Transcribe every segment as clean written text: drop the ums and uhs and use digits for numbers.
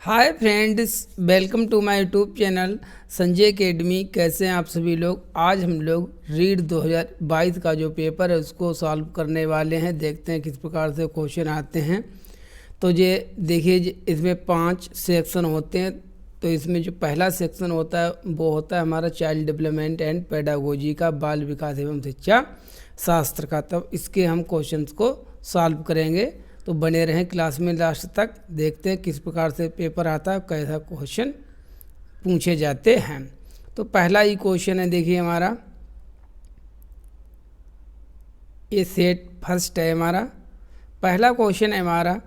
Hi friends, welcome to my YouTube channel Sanjay academy. कैसे हैं आप सभी लोग। आज हम लोग रीड 2022 का जो पेपर है उसको सॉल्व करने वाले हैं। देखते हैं किस प्रकार से क्वेश्चन आते हैं। तो ये देखिए, इसमें 5 सेक्शन होते हैं। तो इसमें जो पहला सेक्शन होता है वो होता है हमारा चाइल्ड डेवलपमेंट एंड पेडागोजी का, बाल विकास एवं शिक्षा शास्त्र का। तब इसके हम क्वेश्चंस को सॉल्व करेंगे, तो बने रहें क्लास में लास्ट तक। देखते हैं किस प्रकार से पेपर आता है, कैसा क्वेश्चन पूछे जाते हैं। तो पहला ही क्वेश्चन है, देखिए हमारा ये सेट फर्स्ट है। हमारा पहला क्वेश्चन है हमारा,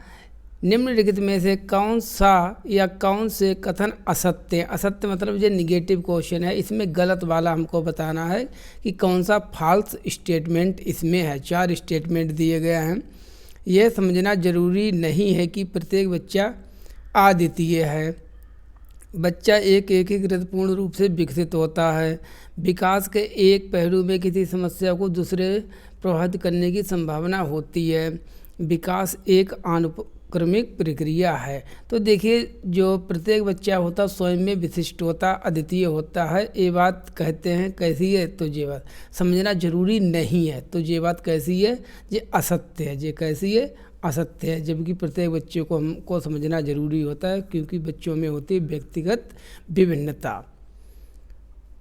निम्नलिखित में से कौन सा या कौन से कथन असत्य है। असत्य मतलब ये निगेटिव क्वेश्चन है, इसमें गलत वाला हमको बताना है कि कौन सा फॉल्स स्टेटमेंट इसमें है। 4 स्टेटमेंट दिए गए हैं। यह समझना जरूरी नहीं है कि प्रत्येक बच्चा अद्वितीय है। बच्चा एक एकीकृत पूर्ण रूप से विकसित होता है। विकास के एक पहलू में किसी समस्या को दूसरे प्रभावित करने की संभावना होती है। विकास एक अनुक्रमिक प्रक्रिया है। तो देखिए, जो प्रत्येक बच्चा होता है स्वयं में विशिष्ट होता, अद्वितीय होता है। ये बात कहते हैं कैसी है, तो ये बात समझना जरूरी नहीं है। तो ये बात कैसी है, ये असत्य है। ये कैसी है, असत्य है। जबकि प्रत्येक बच्चे को हमको समझना जरूरी होता है, क्योंकि बच्चों में होती है व्यक्तिगत विभिन्नता।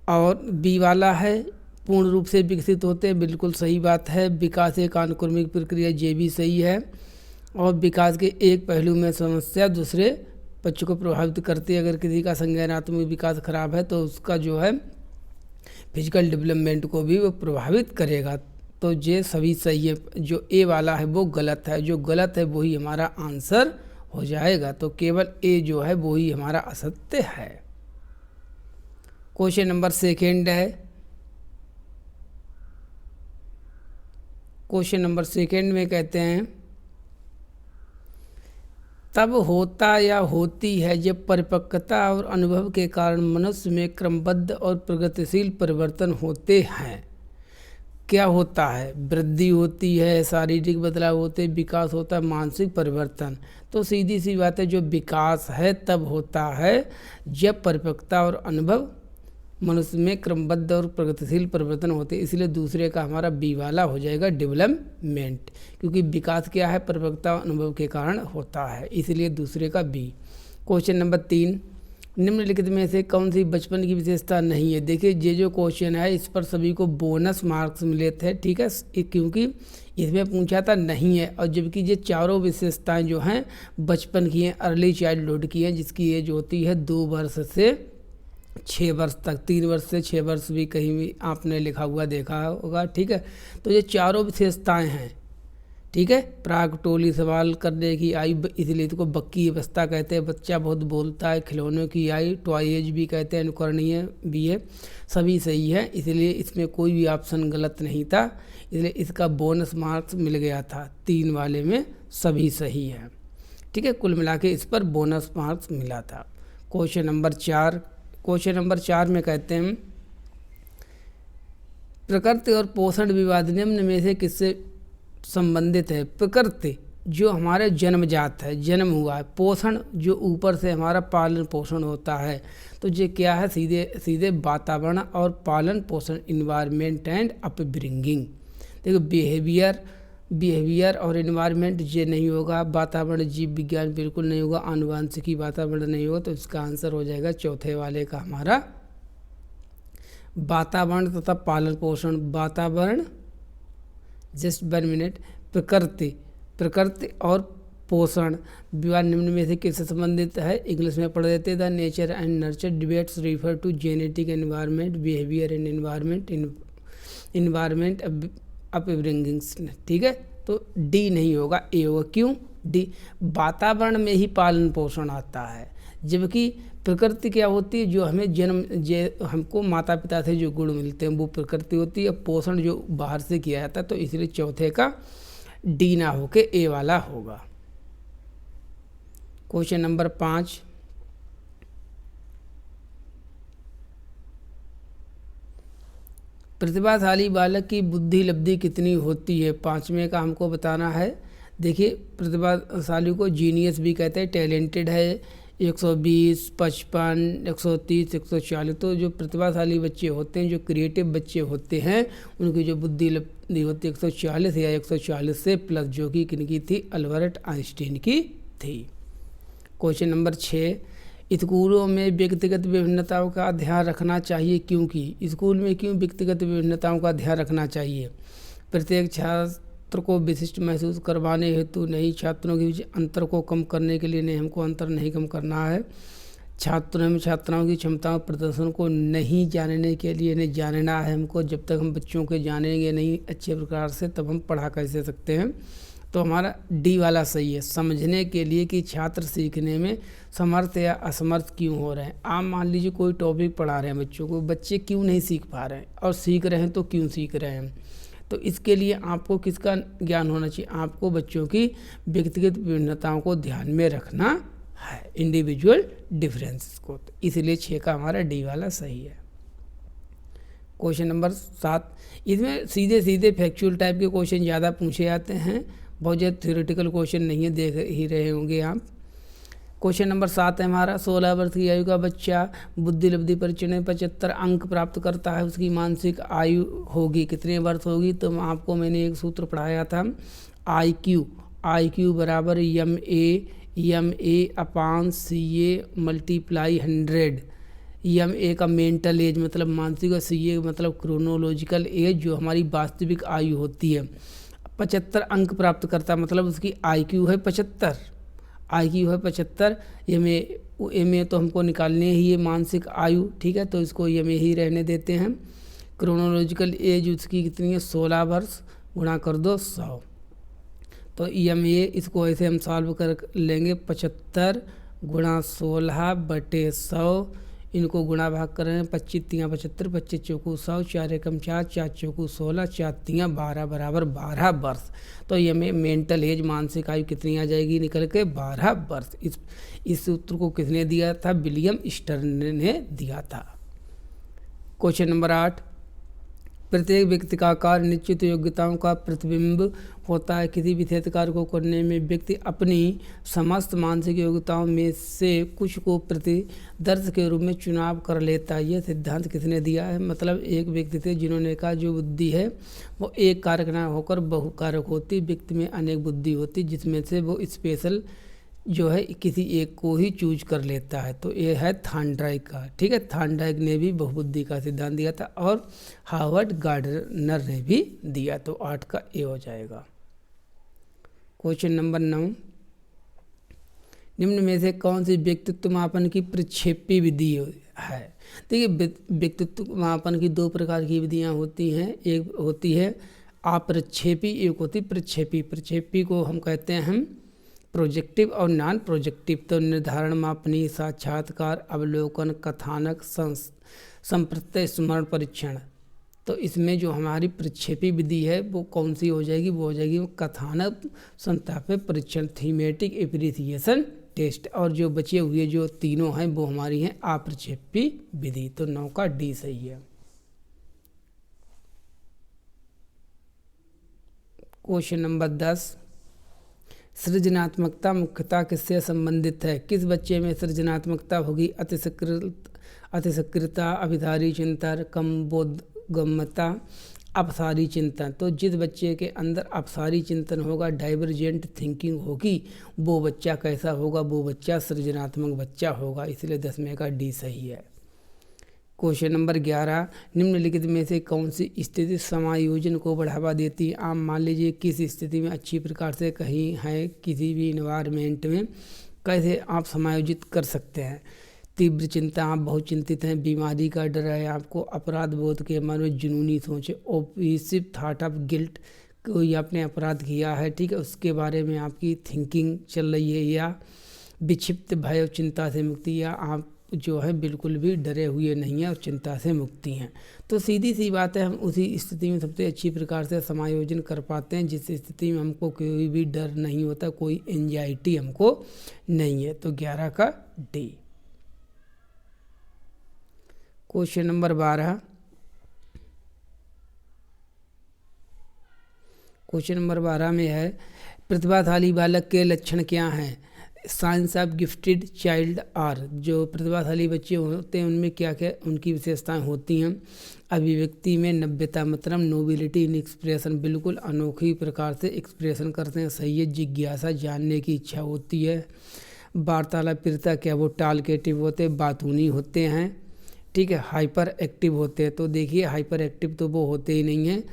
और बी वाला है, पूर्ण रूप से विकसित होते हैं। बिल्कुल सही बात है। विकास एक अनुक्रमिक प्रक्रिया, ये भी सही है। और विकास के एक पहलू में समस्या दूसरे बच्चों को प्रभावित करती है। अगर किसी का संज्ञानात्मक विकास खराब है तो उसका जो है फिजिकल डेवलपमेंट को भी वो प्रभावित करेगा। तो ये सभी सही है। जो ए वाला है वो गलत है। जो गलत है वही हमारा आंसर हो जाएगा। तो केवल ए जो है वही हमारा असत्य है। क्वेश्चन नंबर सेकेंड है। क्वेश्चन नंबर सेकेंड में कहते हैं, तब होता या होती है जब परिपक्वता और अनुभव के कारण मनुष्य में क्रमबद्ध और प्रगतिशील परिवर्तन होते हैं। क्या होता है, वृद्धि होती है, शारीरिक बदलाव होते हैं, विकास होता है, मानसिक परिवर्तन। तो सीधी सी बात है, जो विकास है तब होता है जब परिपक्वता और अनुभव मनुष्य में क्रमबद्ध और प्रगतिशील परिवर्तन होते हैं। इसलिए दूसरे का हमारा बी वाला हो जाएगा डेवलपमेंट, क्योंकि विकास क्या है, परिपक्वता अनुभव के कारण होता है। इसलिए दूसरे का बी। क्वेश्चन नंबर 3, निम्नलिखित में से कौन सी बचपन की विशेषता नहीं है। देखिए, ये जो क्वेश्चन है इस पर सभी को बोनस मार्क्स मिले थे, ठीक है, क्योंकि इसमें पूछा था नहीं है। और जबकि ये चारों विशेषताएं जो हैं बचपन की हैं, अर्ली चाइल्डहुड की हैं, जिसकी एज होती है 2 वर्ष से 6 वर्ष तक। 3 वर्ष से 6 वर्ष भी कहीं भी आपने लिखा हुआ देखा होगा, ठीक है। तो ये चारों विशेषताएं हैं, ठीक है। प्राग टोली सवाल करने की आयु, इसलिए इसको बक्की अवस्था कहते हैं। बच्चा बहुत बोलता है, खिलौनों की आयु टॉय एज भी कहते हैं, अनुकरणीय भी है। सभी सही है, इसलिए इसमें कोई भी ऑप्शन गलत नहीं था। इसलिए इसका बोनस मार्क्स मिल गया था। 3 वाले में सभी सही है, ठीक है। कुल मिला के इस पर बोनस मार्क्स मिला था। Question number 4। क्वेश्चन नंबर 4 में कहते हैं, प्रकृति और पोषण विवाद निम्न में से किससे संबंधित है। प्रकृति जो हमारे जन्मजात है, जन्म हुआ है। पोषण जो ऊपर से हमारा पालन पोषण होता है। तो ये क्या है, सीधे सीधे वातावरण और पालन पोषण, इन्वायरमेंट एंड अपब्रिंगिंग। देखो, बिहेवियर और इन्वायरमेंट ये नहीं होगा। वातावरण जीव विज्ञान बिल्कुल नहीं होगा। आनुवांशिकी वातावरण नहीं होगा। तो इसका आंसर हो जाएगा चौथे वाले का हमारा वातावरण तथा पालन पोषण। वातावरण, जस्ट 1 मिनट। प्रकृति और पोषण विवाद निम्न में से किससे संबंधित है। इंग्लिश में पढ़ देते, the nature and nurture debates refer to genetic environment, behaviour and environment upbringing, ठीक है। तो डी नहीं होगा, ए होगा। क्यों डी, वातावरण में ही पालन पोषण आता है। जबकि प्रकृति क्या होती है, जो हमें हमको माता पिता से जो गुण मिलते हैं वो प्रकृति होती है। पोषण जो बाहर से किया जाता है। तो इसलिए चौथे का डी ना होके ए वाला होगा। क्वेश्चन नंबर 5, प्रतिभाशाली बालक की बुद्धि लब्धि कितनी होती है। 5वें का हमको बताना है। देखिए, प्रतिभाशाली को जीनियस भी कहते हैं, टैलेंटेड है, 120, 55, 130, 140। तो जो प्रतिभाशाली बच्चे होते हैं, जो क्रिएटिव बच्चे होते हैं, उनकी जो बुद्धि लब्धि होती है 140 या 140 से प्लस, जो कि किनकी थी, अल्बर्ट आइंस्टीन की थी। क्वेश्चन नंबर 6, स्कूलों में व्यक्तिगत विभिन्नताओं का ध्यान रखना चाहिए क्योंकि, स्कूल में क्यों व्यक्तिगत विभिन्नताओं का ध्यान रखना चाहिए? प्रत्येक छात्र को विशिष्ट महसूस करवाने हेतु नहीं, छात्रों के बीच अंतर को कम करने के लिए नहीं, हमको अंतर नहीं कम करना है। छात्रों में छात्राओं की क्षमताओं प्रदर्शन को नहीं जानने के लिए नहीं जानना है हमको। जब तक हम बच्चों के जानेंगे नहीं अच्छे प्रकार से, तब हम पढ़ा कैसे सकते हैं। तो हमारा डी वाला सही है, समझने के लिए कि छात्र सीखने में समर्थ या असमर्थ क्यों हो रहे हैं। आप मान लीजिए कोई टॉपिक पढ़ा रहे हैं बच्चों को, बच्चे क्यों नहीं सीख पा रहे हैं, और सीख रहे हैं तो क्यों सीख रहे हैं। तो इसके लिए आपको किसका ज्ञान होना चाहिए, आपको बच्चों की व्यक्तिगत विभिन्नताओं को ध्यान में रखना है, इंडिविजुअल डिफरेंसेस को। तो इसलिए 6 का हमारा डी वाला सही है। क्वेश्चन नंबर 7, इसमें सीधे सीधे फैक्चुअल टाइप के क्वेश्चन ज़्यादा पूछे जाते हैं, बहुत ज़्यादा थ्योरेटिकल क्वेश्चन नहीं है, देख ही रहे होंगे आप। क्वेश्चन नंबर 7 है हमारा, 16 वर्ष की आयु का बच्चा बुद्धि लब्धि परीक्षण में 75 अंक प्राप्त करता है, उसकी मानसिक आयु होगी कितने वर्ष होगी? तो मैंने एक सूत्र पढ़ाया था, IQ बराबर MA अपान CA मल्टीप्लाई 100। MA का मेंटल एज मतलब मानसिक, और CA मतलब क्रोनोलॉजिकल एज, जो हमारी वास्तविक आयु होती है। 75 अंक प्राप्त करता मतलब उसकी IQ है 75, IQ है 75। MA तो हमको निकालने ही है मानसिक आयु, ठीक है, तो इसको MA ही रहने देते हैं। क्रोनोलॉजिकल एज उसकी कितनी है, 16 वर्ष, गुणा कर दो 100। तो MA इसको ऐसे हम सॉल्व कर लेंगे, 75 गुणा 16 बटे 100, इनको गुणा भाग कर रहे हैं, 25 तियाँ 75, 25 चौकू 100, 4 एकम 4, 4 चौकू 16, 4 तियाँ 12 बराबर 12 वर्ष। तो ये में मेंटल एज मानसिक आयु कितनी आ जाएगी निकल के, 12 वर्ष। इस सूत्र को किसने दिया था, विलियम स्टर्न ने दिया था। क्वेश्चन नंबर 8, प्रत्येक व्यक्ति का कार्य निश्चित योग्यताओं का प्रतिबिंब होता है। किसी विशेष कार्य को करने में व्यक्ति अपनी समस्त मानसिक योग्यताओं में से कुछ को प्रतिदर्श के रूप में चुनाव कर लेता है। यह सिद्धांत किसने दिया है? मतलब एक व्यक्ति थे जिन्होंने कहा जो बुद्धि है वो एक कारक न होकर बहुकारक होती, व्यक्ति में अनेक बुद्धि होती जिसमें से वो स्पेशल जो है किसी एक को ही चूज कर लेता है। तो ये है थॉर्नडाइक का, ठीक है। थॉर्नडाइक ने भी बहुबुद्धि का सिद्धांत दिया था और हार्वर्ड गार्डनर ने भी दिया। तो 8 का ए हो जाएगा। क्वेश्चन नंबर 9, निम्न में से कौन सी व्यक्तित्व मापन की प्रक्षेपी विधि है? देखिए व्यक्तित्व मापन की 2 प्रकार की विधियाँ होती हैं, एक होती है अप्रक्षेपी, एक होती प्रक्षेपी। प्रक्षेपी को हम कहते हैं प्रोजेक्टिव और नॉन प्रोजेक्टिव। तो निर्धारण, मापनी, साक्षात्कार, अवलोकन, कथानक, संप्रत्यय, स्मरण, परीक्षण। तो इसमें जो हमारी प्रक्षेपी विधि है वो कौन सी हो जाएगी? वो हो जाएगी कथानक, संताप्य, परीक्षण, थीमेटिक एप्रिसिएशन टेस्ट। और जो बचे हुए जो तीनों हैं वो हमारी हैं अप्रक्षेपी विधि। तो 9 का डी सही है। क्वेश्चन नंबर 10, सृजनात्मकता मुख्यतः किससे संबंधित है? किस बच्चे में सृजनात्मकता होगी? अतिसक्रियता, अभिधारी चिंतन, कम बोधगम्यता, अपसारी चिंतन। तो जिस बच्चे के अंदर अपसारी चिंतन होगा, डाइवर्जेंट थिंकिंग होगी, वो बच्चा कैसा होगा? वो बच्चा सृजनात्मक बच्चा होगा। इसलिए 10वें का डी सही है। क्वेश्चन नंबर 11, निम्नलिखित में से कौन सी स्थिति समायोजन को बढ़ावा देती है? आप मान लीजिए किस स्थिति में अच्छी प्रकार से कहीं है, किसी भी इन्वायरमेंट में कैसे आप समायोजित कर सकते हैं? तीव्र चिंता, आप बहुत चिंतित हैं, बीमारी का डर है आपको, अपराध बोध के मन में जुनूनी सोचे, ऑब्सेसिव थॉट ऑफ गिल्ट, कोई आपने अपराध किया है, ठीक है, उसके बारे में आपकी थिंकिंग चल रही है, या विक्षिप्त भय और चिंता से मुक्ति, या आप जो है बिल्कुल भी डरे हुए नहीं हैं और चिंता से मुक्ति हैं। तो सीधी सी बात है, हम उसी स्थिति में सबसे अच्छी प्रकार से समायोजन कर पाते हैं जिस स्थिति में हमको कोई भी डर नहीं होता, कोई एंजाइटी हमको नहीं है। तो 11 का D. Question number 12, question number 12 में है प्रतिभाशाली बालक के लक्षण क्या हैं? Science of gifted child are, जो प्रतिभाशाली बच्चे होते हैं उनमें क्या क्या उनकी विशेषताएं होती हैं। अभिव्यक्ति में नव्यता मतलब नोबिलिटी इन एक्सप्रेशन, बिल्कुल अनोखी प्रकार से एक्सप्रेशन करते हैं, सही है। जिज्ञासा जानने की इच्छा होती है। वार्तालापिता क्या वो टालकेटिव होते, बातूनी होते हैं, ठीक है। हाइपर एक्टिव होते हैं, तो देखिए हाइपर एक्टिव तो वो होते ही नहीं हैं,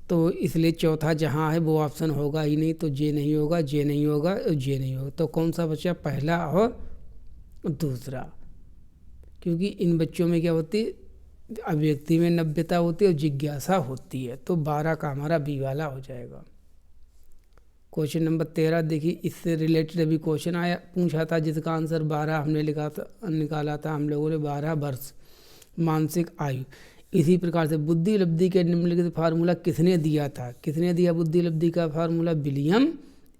तो इसलिए चौथा जहाँ है वो ऑप्शन होगा ही नहीं, तो जे नहीं होगा, जे नहीं होगा और जे नहीं होगा। तो कौन सा बच्चा, पहला और दूसरा, क्योंकि इन बच्चों में क्या होती है, अभिव्यक्ति में नव्यता होती है और जिज्ञासा होती है। तो 12 का हमारा बी वाला हो जाएगा। क्वेश्चन नंबर 13 देखिए, इससे रिलेटेड अभी क्वेश्चन आया पूछा था जिसका आंसर 12 हमने निकाला था हम लोगों ने, 12 वर्ष मानसिक आयु। इसी प्रकार से बुद्धि उपलब्धि के निम्नलिखित फार्मूला किसने दिया था, किसने दिया बुद्धि उपलब्धि का फार्मूला, विलियम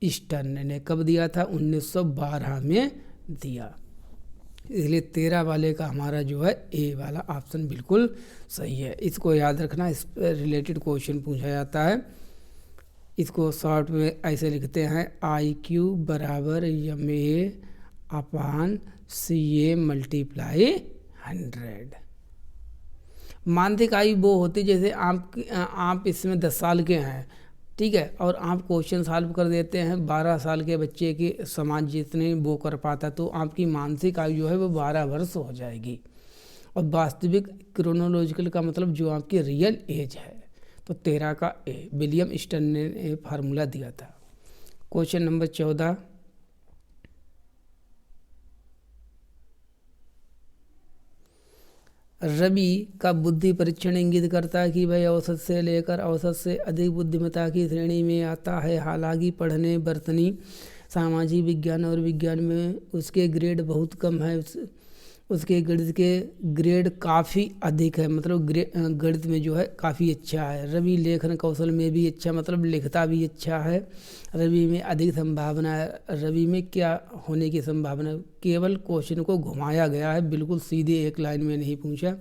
स्टर्न ने। कब दिया था, 1912 में दिया। इसलिए 13 वाले का हमारा जो है ए वाला ऑप्शन बिल्कुल सही है। इसको याद रखना, इस पर रिलेटेड क्वेश्चन पूछा जाता है। इसको शॉर्ट में ऐसे लिखते हैं, IQ बराबर MA अपान CA मल्टीप्लाई 100। मानसिक आयु वो होती जैसे आप इसमें 10 साल के हैं, ठीक है, और आप क्वेश्चन सॉल्व कर देते हैं 12 साल के बच्चे के समान जितने वो कर पाता, तो आपकी मानसिक आयु जो है वो 12 वर्ष हो जाएगी। और वास्तविक क्रोनोलॉजिकल का मतलब जो आपकी रियल एज है। तो 13 का ए, विलियम स्टर्न ने फार्मूला दिया था। क्वेश्चन नंबर 14, रवि का बुद्धि परीक्षण इंगित करता है कि वह औसत से लेकर औसत से अधिक बुद्धिमत्ता की श्रेणी में आता है। हालांकि पढ़ने, बरतनी, सामाजिक विज्ञान और विज्ञान में उसके ग्रेड बहुत कम है। उसके गणित के ग्रेड काफ़ी अधिक है, मतलब गणित में जो है काफ़ी अच्छा है। रवि लेखन कौशल में भी अच्छा, मतलब लिखता भी अच्छा है। रवि में अधिक संभावना है। रवि में क्या होने की संभावना, केवल क्वेश्चन को घुमाया गया है, बिल्कुल सीधे एक लाइन में नहीं पूछा।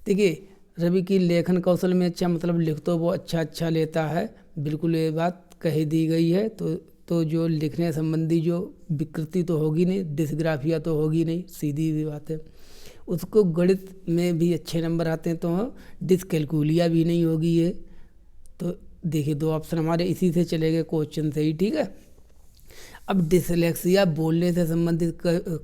देखिए रवि की लेखन कौशल में अच्छा, मतलब लिख तो वो अच्छा लेता है, बिल्कुल ये बात कही दी गई है। तो जो लिखने संबंधी जो विकृति तो होगी नहीं, डिस्ग्राफिया तो होगी नहीं, सीधी सी बात है। उसको गणित में भी अच्छे नंबर आते हैं, तो डिसकैलकुलिया भी नहीं होगी ये। तो देखिए 2 ऑप्शन हमारे इसी से चले गए क्वेश्चन से ही, ठीक है। अब डिसलेक्सिया बोलने से संबंधित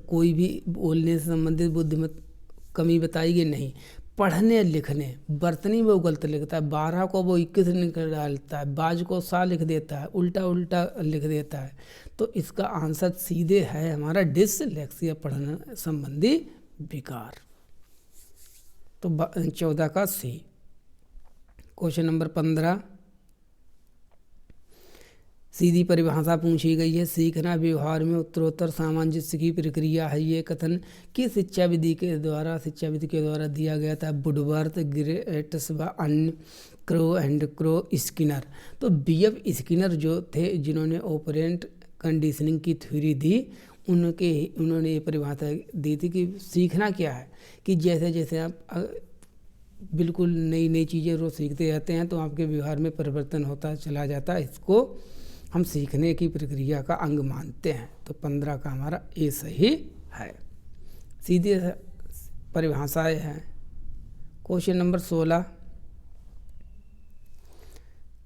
कोई भी बोलने से संबंधित बुद्धिमत्ता कमी बताएगी नहीं। पढ़ने लिखने, बर्तनी वो गलत लिखता है, 12 को वो 21 निकल डालता है, बाज को सा लिख देता है, उल्टा उल्टा लिख देता है। तो इसका आंसर सीधे है हमारा डिसलेक्सिया, पढ़ने संबंधी विकार। तो 14 का सी। क्वेश्चन नंबर 15, सीधी परिभाषा पूछी गई है। सीखना व्यवहार में उत्तरोत्तर सामंजस्य की प्रक्रिया है। ये कथन किस शिक्षाविधि के द्वारा दिया गया था, वुडवर्थ, ग्रेट्स व अन्य, क्रो एंड क्रो, स्किनर। तो BF स्किनर जो थे जिन्होंने ऑपरेंट कंडीशनिंग की थ्योरी दी, उन्होंने ये परिभाषा दी थी कि सीखना क्या है, कि जैसे जैसे आप बिल्कुल नई नई चीज़ें रोज़ सीखते रहते हैं तो आपके व्यवहार में परिवर्तन होता चला जाता है। इसको हम सीखने की प्रक्रिया का अंग मानते हैं। तो 15 का हमारा ए सही है। सीधी परिभाषाएं हैं। क्वेश्चन नंबर 16,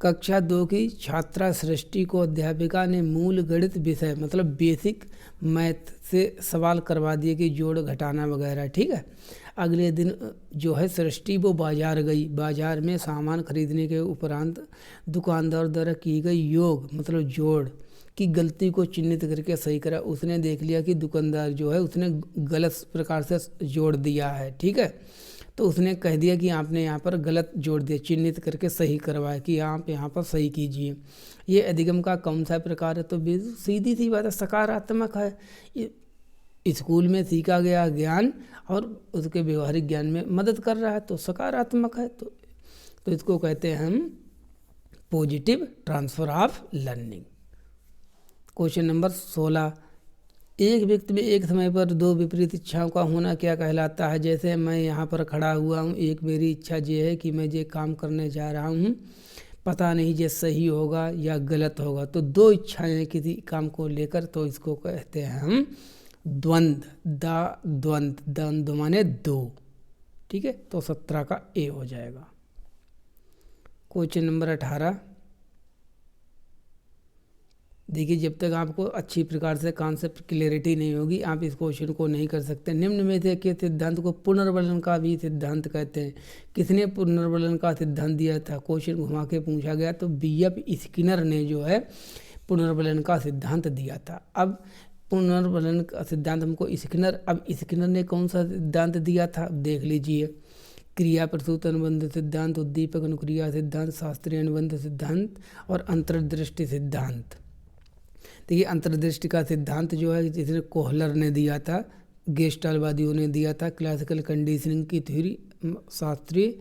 कक्षा 2 की छात्रा सृष्टि को अध्यापिका ने मूल गणित विषय मतलब बेसिक मैथ से सवाल करवा दिए कि जोड़ घटाना वगैरह, ठीक है। अगले दिन जो है सृष्टि वो बाजार गई। बाजार में सामान खरीदने के उपरांत दुकानदार द्वारा की गई योग मतलब जोड़ की गलती को चिन्हित करके सही करा। उसने देख लिया कि दुकानदार जो है उसने गलत प्रकार से जोड़ दिया है, ठीक है। तो उसने कह दिया कि आपने यहाँ पर गलत जोड़ दिया, चिन्हित करके सही करवाया कि आप यहाँ पर सही कीजिए। ये अधिगम का कौन सा प्रकार है, तो सीधी सी बात है, सकारात्मक है। स्कूल में सीखा गया ज्ञान और उसके व्यवहारिक ज्ञान में मदद कर रहा है, तो सकारात्मक है। तो इसको कहते हैं हम positive transfer of learning. Question number 16, एक व्यक्ति में एक समय पर 2 विपरीत इच्छाओं का होना क्या कहलाता है। जैसे मैं यहाँ पर खड़ा हुआ हूँ, एक मेरी इच्छा ये है कि मैं ये काम करने जा रहा हूँ, पता नहीं ये सही होगा या गलत होगा। तो दो इच्छाएं किसी काम को लेकर, तो इसको कहते हैं हम द्वंद्व। द्वंद्व माने दो। ठीक है, तो 17 का ए हो जाएगा। Question number 18। देखिए, जब तक आपको अच्छी प्रकार से कॉन्सेप्ट क्लियरिटी नहीं होगी, आप इस क्वेश्चन को नहीं कर सकते। निम्न में से के सिद्धांत को पुनर्वलन का भी सिद्धांत कहते हैं। किसने पुनर्वलन का सिद्धांत दिया था? क्वेश्चन घुमा के पूछा गया, तो BF स्किनर ने जो है पुनर्वलन का सिद्धांत दिया था। अब पुनर्वलन का सिद्धांत हमको स्किनर ने कौन सा सिद्धांत दिया था, देख लीजिए। क्रिया प्रसूत अनुबंध सिद्धांत, उद्दीपक अनुक्रिया सिद्धांत, शास्त्रीय अनुबंध सिद्धांत और अंतर्दृष्टि सिद्धांत। देखिए, अंतर्दृष्टि का सिद्धांत जो है जिसने कोहलर ने दिया था, गेस्टाल्टवादियों ने दिया था। क्लासिकल कंडीशनिंग की थ्योरी, शास्त्रीय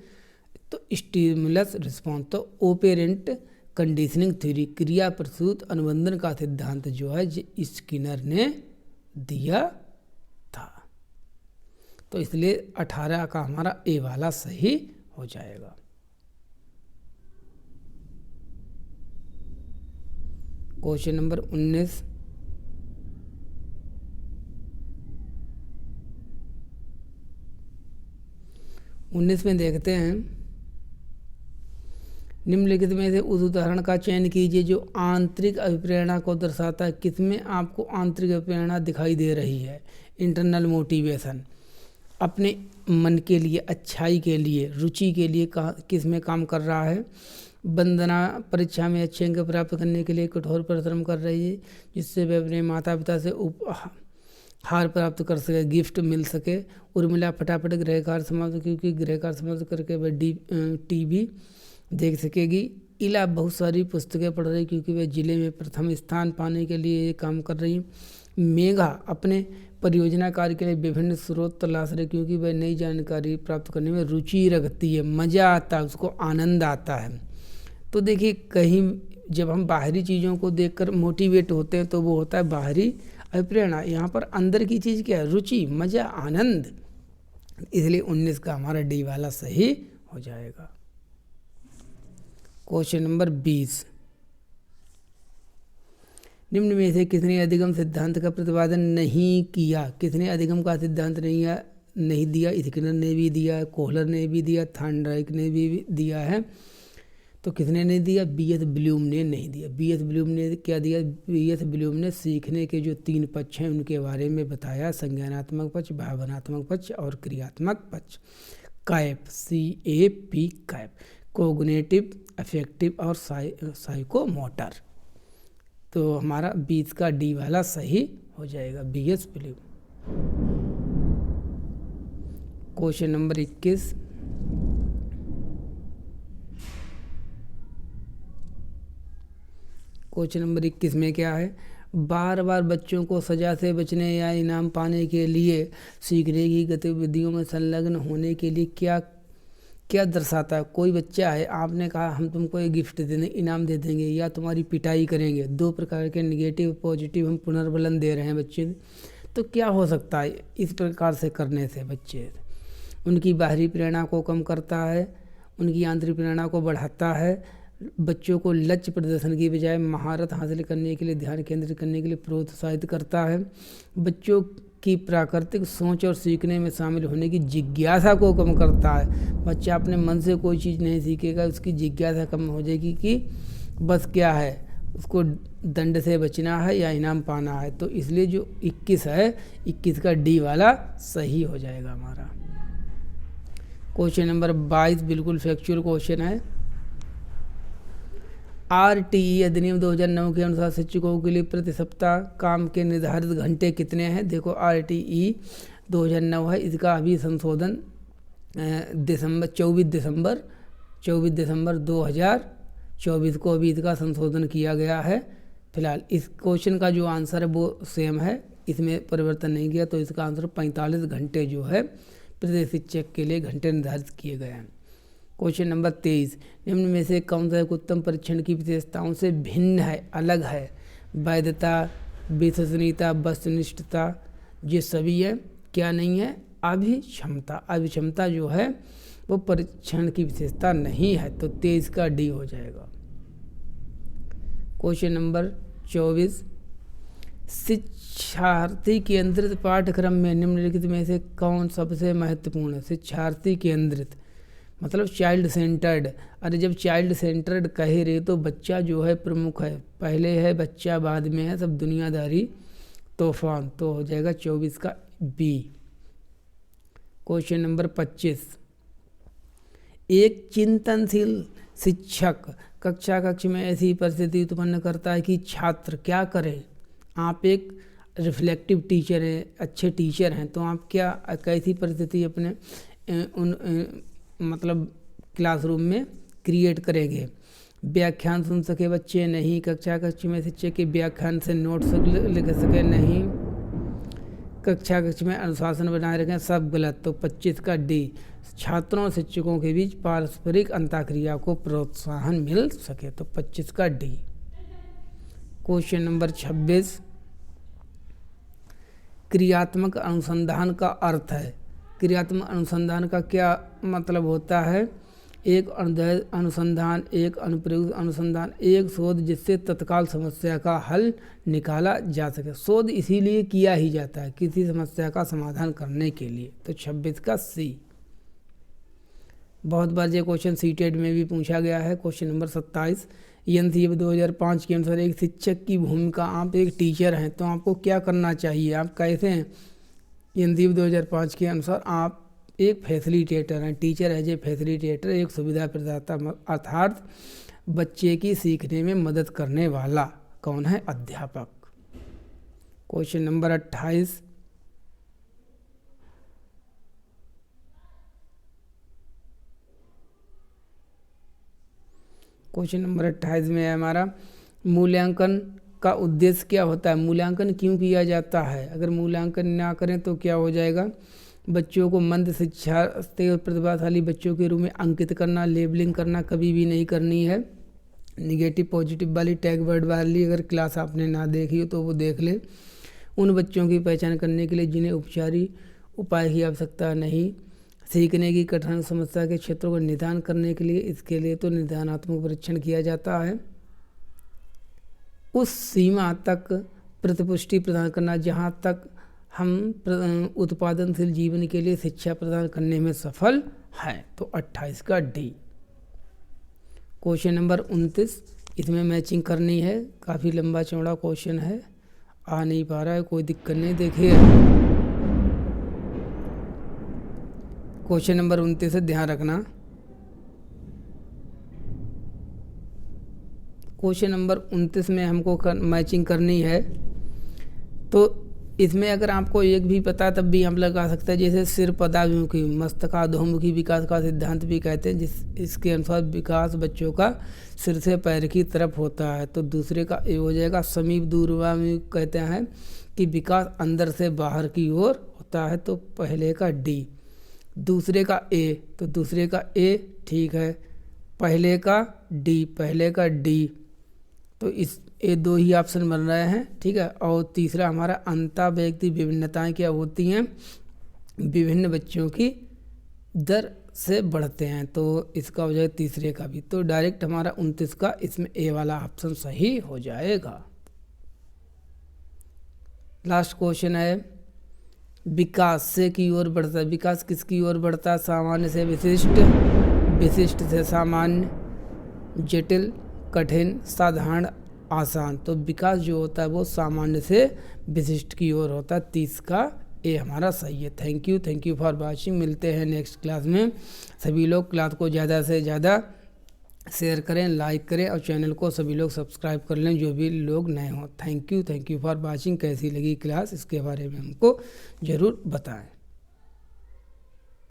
तो स्टिमुलस रिस्पॉन्स, तो ओपेरेंट कंडीशनिंग थ्योरी, क्रिया प्रसूत अनुबंधन का सिद्धांत जो है स्किनर ने दिया था। तो इसलिए 18 का हमारा ए वाला सही हो जाएगा। Question number 19। में देखते हैं, निम्नलिखित में से उस उदाहरण का चयन कीजिए जो आंतरिक अभिप्रेरणा को दर्शाता है। किसमें आपको आंतरिक अभिप्रेरणा दिखाई दे रही है? इंटरनल मोटिवेशन, अपने मन के लिए, अच्छाई के लिए, रुचि के लिए किस में काम कर रहा है? वंदना परीक्षा में अच्छे अंक प्राप्त करने के लिए कठोर परिश्रम कर रही है, जिससे वह अपने माता पिता से उपहार प्राप्त कर सके, गिफ्ट मिल सके। उर्मिला फटाफट गृह कार्य समाप्त, क्योंकि गृह कार्य समाप्त करके वह TV देख सकेगी। इला बहुत सारी पुस्तकें पढ़ रही, क्योंकि वह जिले में प्रथम स्थान पाने के लिए ये काम कर रही। मेघा अपने परियोजना कार्य के लिए विभिन्न स्रोत तलाश रही, क्योंकि वह नई जानकारी प्राप्त करने में रुचि रखती है, मज़ा आता है, उसको आनंद आता है। तो देखिए, कहीं जब हम बाहरी चीज़ों को देखकर मोटिवेट होते हैं तो वो होता है बाहरी अभिप्रेरणा। यहाँ पर अंदर की चीज़ क्या है? रुचि, मज़ा, आनंद। इसलिए 19 का हमारा डी वाला सही हो जाएगा। Question number 20। निम्न में से किसने अधिगम सिद्धांत का प्रतिपादन नहीं किया? किसने अधिगम का सिद्धांत नहीं दिया? स्किनर ने भी दिया, कोहलर ने भी दिया, थॉर्नडाइक ने भी दिया है। तो किसने नहीं दिया? BS ब्लूम ने नहीं दिया। BS ब्लूम ने क्या दिया? BS ब्लूम ने सीखने के जो 3 पक्ष हैं उनके बारे में बताया, संज्ञानात्मक पक्ष, भावनात्मक पक्ष और क्रियात्मक पक्ष। Cap, CAP cap, cognitive, affective और साइकोमोटर। तो हमारा 20 का डी वाला सही हो जाएगा, BS Bloom. Question number 21। Question number 21 में क्या है? बार बार बच्चों को सजा से बचने या इनाम पाने के लिए सीखने की गतिविधियों में संलग्न होने के लिए क्या दर्शाता है? कोई बच्चा है, आपने कहा हम तुमको एक गिफ्ट दे देंगे, इनाम दे देंगे या तुम्हारी पिटाई करेंगे। 2 प्रकार के निगेटिव पॉजिटिव हम पुनर्बलन दे रहे हैं बच्चे। तो क्या हो सकता है इस प्रकार से करने से? बच्चे उनकी बाहरी प्रेरणा को कम करता है, उनकी आंतरिक प्रेरणा को बढ़ाता है, बच्चों को लक्ष्य प्रदर्शन की बजाय महारत हासिल करने के लिए, ध्यान केंद्रित करने के लिए प्रोत्साहित करता है, बच्चों की प्राकृतिक सोच और सीखने में शामिल होने की जिज्ञासा को कम करता है। बच्चा अपने मन से कोई चीज़ नहीं सीखेगा, उसकी जिज्ञासा कम हो जाएगी कि बस क्या है, उसको दंड से बचना है या इनाम पाना है। तो इसलिए जो 21 है, 21 का डी वाला सही हो जाएगा हमारा। क्वेश्चन नंबर 22 बिल्कुल फैक्चुअल क्वेश्चन है। RTE अधिनियम 2009 के अनुसार शिक्षकों के लिए प्रति सप्ताह काम के निर्धारित घंटे कितने हैं? देखो, RTE 2009 है, इसका अभी संशोधन 24 दिसंबर 2024 को अभी इसका संशोधन किया गया है। फिलहाल इस क्वेश्चन का जो आंसर है वो सेम है, इसमें परिवर्तन नहीं किया। तो इसका आंसर 45 घंटे जो है प्रति शिक्षक के लिए घंटे निर्धारित किए गए हैं। क्वेश्चन नंबर 23, निम्न में से कौन सा एक उत्तम परीक्षण की विशेषताओं से भिन्न है, अलग है? वैधता, विश्वसनीयता, वस्तुनिष्ठता, ये सभी है। क्या नहीं है? अभिक्षमता। अभिक्षमता जो है वो परीक्षण की विशेषता नहीं है। तो 23 का डी हो जाएगा। क्वेश्चन नंबर 24, शिक्षार्थी केंद्रित पाठ्यक्रम में निम्नलिखित में से कौन सबसे महत्वपूर्ण है। शिक्षार्थी केंद्रित मतलब चाइल्ड सेंटर्ड। अरे जब चाइल्ड सेंटर्ड कह रहे तो बच्चा जो है प्रमुख है, पहले है बच्चा बाद में है सब दुनियादारी तूफान, तो हो जाएगा 24 का बी। क्वेश्चन नंबर 25, एक चिंतनशील शिक्षक कक्ष में ऐसी परिस्थिति उत्पन्न करता है कि छात्र क्या करें। आप एक रिफ्लेक्टिव टीचर हैं, अच्छे टीचर हैं, तो आप क्या कैसी परिस्थिति अपने मतलब क्लासरूम में क्रिएट करेंगे। व्याख्यान सुन सके बच्चे नहीं, कक्ष में शिक्षक के व्याख्यान से नोट्स लिख सके नहीं, कक्ष में अनुशासन बनाए रखें, सब गलत। तो 25 का डी, छात्रों और शिक्षकों के बीच पारस्परिक अंतःक्रिया को प्रोत्साहन मिल सके, तो 25 का डी। क्वेश्चन नंबर 26, क्रियात्मक अनुसंधान का अर्थ है। क्रियात्मक अनुसंधान का क्या मतलब होता है। एक अनुसंधान, एक अनुप्रयुक्त अनुसंधान, एक शोध जिससे तत्काल समस्या का हल निकाला जा सके। शोध इसीलिए किया ही जाता है किसी समस्या का समाधान करने के लिए, तो 26 का सी। बहुत बार ये क्वेश्चन सीटेट में भी पूछा गया है। क्वेश्चन नंबर 27, एनसीईआरटी 2005 के अनुसार एक शिक्षक की भूमिका, आप एक टीचर हैं तो आपको क्या करना चाहिए, आप कैसे हैं। एनसीईआरटी 2005 के अनुसार आप एक फैसिलिटेटर हैं, टीचर एज ए फैसिलिटेटर, एक सुविधा प्रदाता अर्थात बच्चे की सीखने में मदद करने वाला कौन है, अध्यापक। क्वेश्चन नंबर 28, क्वेश्चन नंबर 28 में है हमारा मूल्यांकन का उद्देश्य क्या होता है। मूल्यांकन क्यों किया जाता है। अगर मूल्यांकन ना करें तो क्या हो जाएगा, बच्चों को मंद शिक्षा से प्रतिभाशाली बच्चों के रूप में अंकित करना, लेबलिंग करना कभी भी नहीं करनी है। निगेटिव पॉजिटिव वाली टैग वर्ड वाली अगर क्लास आपने ना देखी हो तो वो देख ले। उन बच्चों की पहचान करने के लिए जिन्हें उपचारिक उपाय की आवश्यकता नहीं, सीखने की कठिन समस्या के क्षेत्रों को निदान करने के लिए, इसके लिए तो निदानात्मक परीक्षण किया जाता है। उस सीमा तक प्रतिपुष्टि प्रदान करना जहाँ तक हम उत्पादनशील जीवन के लिए शिक्षा प्रदान करने में सफल हैं, तो 28 का डी। क्वेश्चन नंबर 29, इसमें मैचिंग करनी है, काफ़ी लंबा चौड़ा क्वेश्चन है, आ नहीं पा रहा है, कोई दिक्कत नहीं। देखिए क्वेश्चन नंबर 29 से ध्यान रखना। क्वेश्चन नंबर 29 में हमको मैचिंग करनी है, तो इसमें अगर आपको एक भी पता तब भी हम लगा सकते हैं। जैसे सिर पदाभिमुखी मस्तकाधोमुखी विकास का सिद्धांत भी कहते हैं, इसके अनुसार विकास बच्चों का सिर से पैर की तरफ होता है। तो दूसरे का ए हो जाएगा। समीप दूरगामी कहते हैं कि विकास अंदर से बाहर की ओर होता है, तो पहले का डी। दूसरे का ए, तो दूसरे का ए ठीक है, पहले का डी, पहले का डी, तो इस ये दो ही ऑप्शन बन रहे हैं, ठीक है। और तीसरा हमारा अंतर व्यक्ति विभिन्नताएं क्या होती हैं, विभिन्न बच्चों की दर से बढ़ते हैं, तो इसका हो जाएगा तीसरे का भी। तो डायरेक्ट हमारा 29 का इसमें ए वाला ऑप्शन सही हो जाएगा। लास्ट क्वेश्चन है, विकास से की ओर बढ़ता है। विकास किसकी ओर बढ़ता है, सामान्य से विशिष्ट, विशिष्ट से सामान्य, जटिल, कठिन, साधारण, आसान। तो विकास जो होता है वो सामान्य से विशिष्ट की ओर होता है। 30 का ए हमारा सही है। Thank you for watching. मिलते हैं नेक्स्ट क्लास में। सभी लोग क्लास को ज़्यादा से ज़्यादा शेयर करें, लाइक करें और चैनल को सभी लोग सब्सक्राइब कर लें जो भी लोग नए हों। Thank you for watching. कैसी लगी क्लास इसके बारे में हमको ज़रूर बताएं।